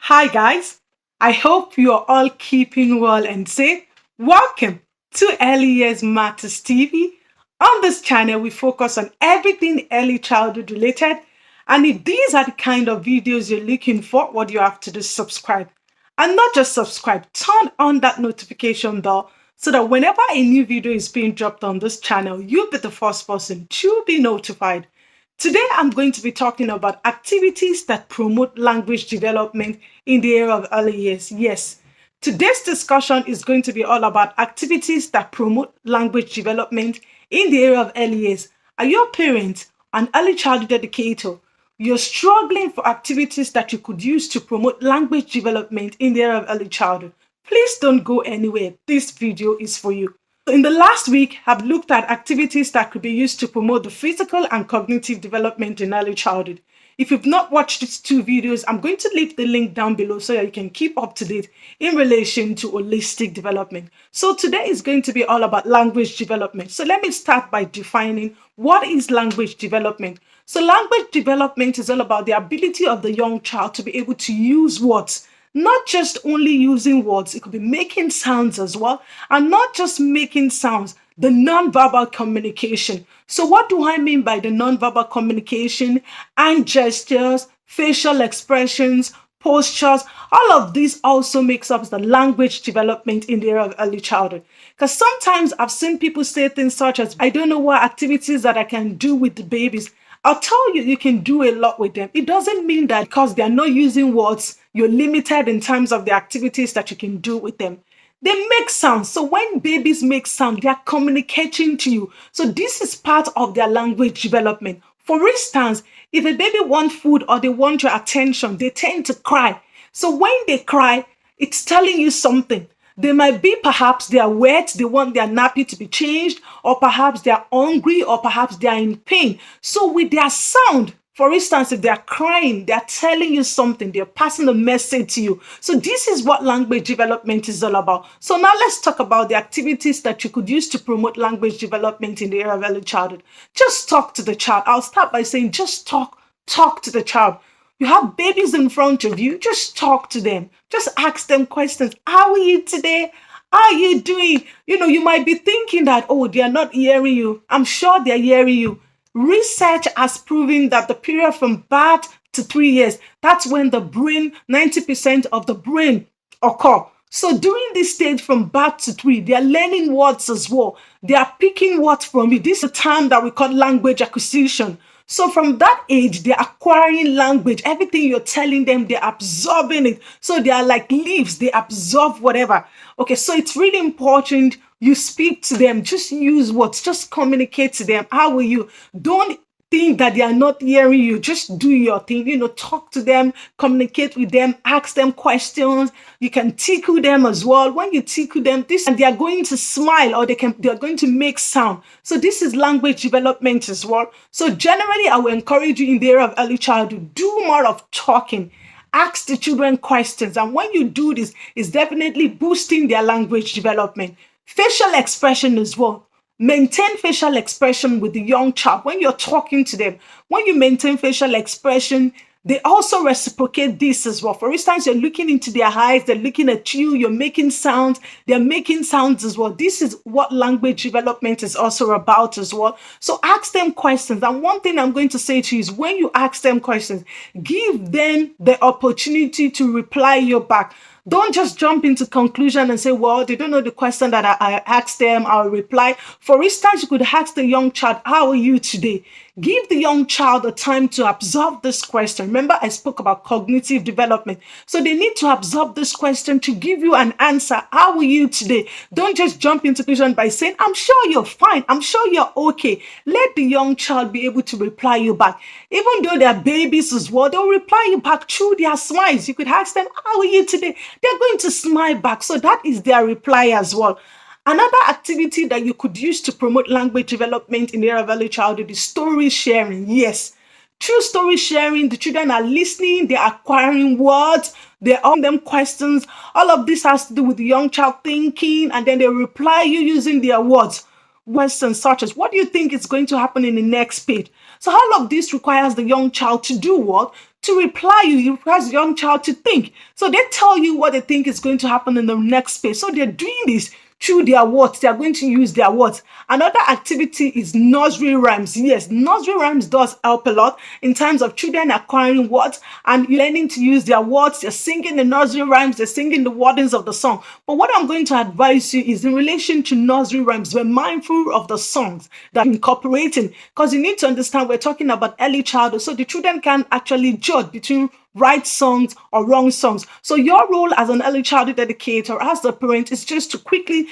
Hi guys, I hope you are all keeping well and safe. Welcome to Early Years Matters TV. On this channel, we focus on everything early childhood related. And if these are the kind of videos you're looking for, what you have to do is subscribe. And not just subscribe, turn on that notification bell so that whenever a new video is being dropped on this channel, you'll be the first person to be notified. Today, I'm going to be talking about activities that promote language development in the area of early years. Yes, today's discussion is going to be all about activities that promote language development in the area of early years. Are you a parent, an early childhood educator? You're struggling for activities that you could use to promote language development in the area of early childhood. Please don't go anywhere. This video is for you. In the last week, I've looked at activities that could be used to promote the physical and cognitive development in early childhood. If you've not watched these two videos, I'm going to leave the link down below so that you can keep up to date in relation to holistic development. So today is going to be all about language development. So let me start by defining what is language development. So language development is all about the ability of the young child to be able to use words, not just only using words, it could be making sounds as well, and not just making sounds, the non-verbal communication. So what do I mean by the non-verbal communication? And gestures, facial expressions, postures, all of these also makes up the language development in the area of early childhood. Because sometimes I've seen people say things such as, I don't know what activities that I can do with the babies. I'll tell you, you can do a lot with them. It doesn't mean that because they're not using words, you're limited in terms of the activities that you can do with them. They make sounds. So when babies make sound, they are communicating to you. So this is part of their language development. For instance, if a baby wants food or they want your attention, they tend to cry. So when they cry, it's telling you something. They might be perhaps they are wet, they want their nappy to be changed, or perhaps they are hungry, or perhaps they are in pain. So with their sound, for instance, if they are crying, they are telling you something, they're passing a message to you. So this is what language development is all about. So now let's talk about the activities that you could use to promote language development in the area of early childhood. Just talk to the child. I'll start by saying just talk to the child. You have babies in front of you, just talk to them. Just ask them questions. How are you today? How are you doing? You might be thinking that, oh, they are not hearing you. I'm sure they're hearing you. Research has proven that the period from birth to 3 years, that's when the brain, 90% of the brain occur. So during this stage from birth to 3, they are learning words as well. They are picking words from you. This is a term that we call language acquisition. So from that age, they're acquiring language. Everything you're telling them, they're absorbing it. So they are like leaves. They absorb whatever. Okay, so it's really important you speak to them. Just use words. Just communicate to them. How are you? Don't think that they are not hearing you. Just do your thing. Talk to them, communicate with them, ask them questions. You can tickle them as well. When you tickle them, and they are going to smile, or they are going to make sound. So this is language development as well. So generally, I will encourage you in the area of early childhood, do more of talking. Ask the children questions. And when you do this, it's definitely boosting their language development. Facial expression as well. Maintain facial expression with the young child when you're talking to them. When you maintain facial expression, they also reciprocate this as well. For instance, you're looking into their eyes, they're looking at you, you're making sounds, they're making sounds as well. This is what language development is also about as well. So ask them questions. And one thing I'm going to say to you is when you ask them questions, give them the opportunity to reply you back. Don't just jump into conclusion and say, well, they don't know the question that I asked them, I'll reply. For instance, you could ask the young child, how are you today? Give the young child the time to absorb this question. Remember, I spoke about cognitive development. So they need to absorb this question to give you an answer. How are you today? Don't just jump into conclusion by saying, I'm sure you're fine. I'm sure you're okay. Let the young child be able to reply you back. Even though they're babies as well, they'll reply you back through their smiles. You could ask them, how are you today? They're going to smile back. So that is their reply as well. Another activity that you could use to promote language development in the area of early childhood is story sharing. Yes, through story sharing, the children are listening, they're acquiring words, they're asking them questions. All of this has to do with the young child thinking, and then they reply you using their words. Questions such as, what do you think is going to happen in the next page? So all of this requires the young child to do what? to reply you. It requires the young child to think. So they tell you what they think is going to happen in the next space. So they're doing this through their words. They are going to use their words. Another activity is nursery rhymes. Yes, nursery rhymes does help a lot in terms of children acquiring words and learning to use their words. They're singing the nursery rhymes, they're singing the wordings of the song. But what I'm going to advise you is in relation to nursery rhymes, we're mindful of the songs that we're incorporating, because you need to understand we're talking about early childhood, so the children can actually judge between right songs or wrong songs. So your role as an early childhood educator, as the parent, is just to quickly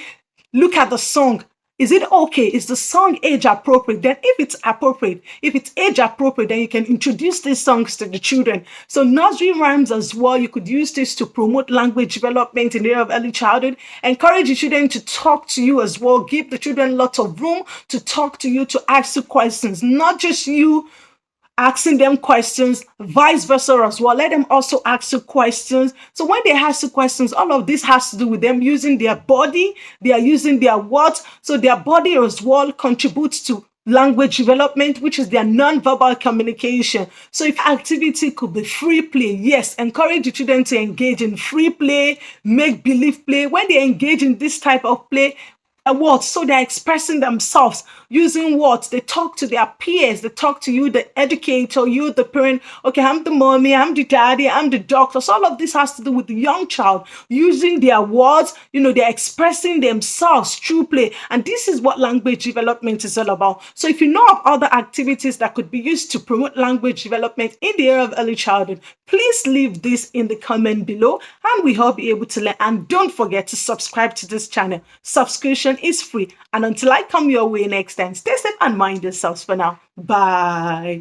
look at the song. Is it okay? Is the song age appropriate? Then if it's appropriate, if it's age appropriate, then you can introduce these songs to the children. So nursery rhymes as well, you could use this to promote language development in the area of early childhood. Encourage the children to talk to you as well. Give the children lots of room to talk to you, to ask you questions, not just you asking them questions, vice versa as well. Let them also ask you questions. So when they ask you questions, all of this has to do with them using their body, they are using their words. So their body as well contributes to language development, which is their non-verbal communication. So if activity could be free play, yes, encourage the children to engage in free play, make believe play. When they engage in this type of play, words, so they're expressing themselves using words. They talk to their peers, they talk to you, the educator, you, the parent. Okay, I'm the mommy, I'm the daddy, I'm the doctor. So all of this has to do with the young child using their words. They're expressing themselves through play, and this is what language development is all about. So if you know of other activities that could be used to promote language development in the area of early childhood, please leave this in the comment below, and we hope you're able to learn. And don't forget to subscribe to this channel. Subscription is free. And until I come your way next time, stay safe and mind yourselves for now. Bye.